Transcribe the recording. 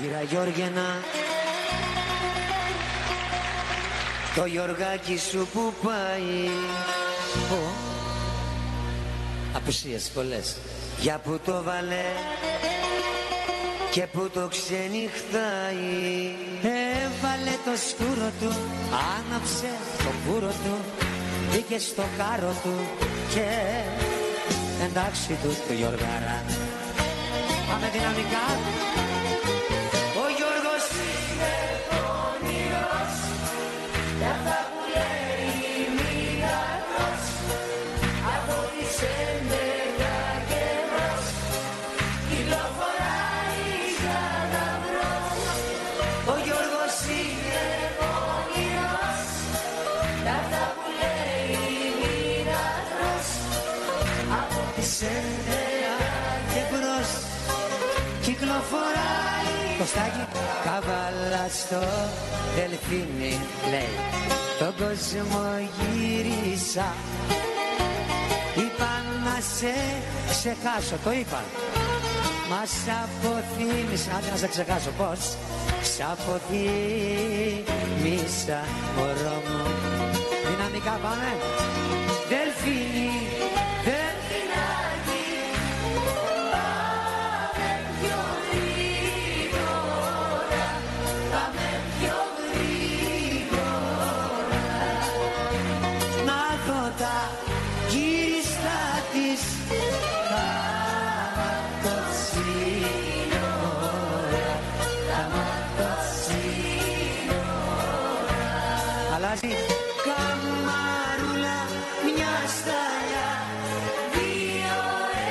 Κύρα Γιώργενα, το Γιωργάκι σου που πάει. Απουσίες πολλές. Για που το βάλε και που το ξενυχτάει. Έβαλε το σκούρο του, άναψε το πουρο του, μπήκε στο κάρο του και εντάξει του Γιωργάρα. Πάμε δυναμικά. Ο Γιώργος είναι πονηρός κι αυτά που λέει μήνατος από τις 11 καιρός κυκλοφοράει γαδαυρός. Ο Γιώργος είναι πονηρός κι αυτά που λέει μήνατος από τις 11 και μπρος κυκλοφοράει. Κωστάκι, καβάλα στο Δελφίνι, λέει, τον κόσμο γύρισα. Είπα να σε ξεχάσω, το είπα. Μα σ' αποθύμισα, άντε να σε ξεχάσω πώς. Σ' αποθύμισα, μωρό μου. Δυναμικά πάμε.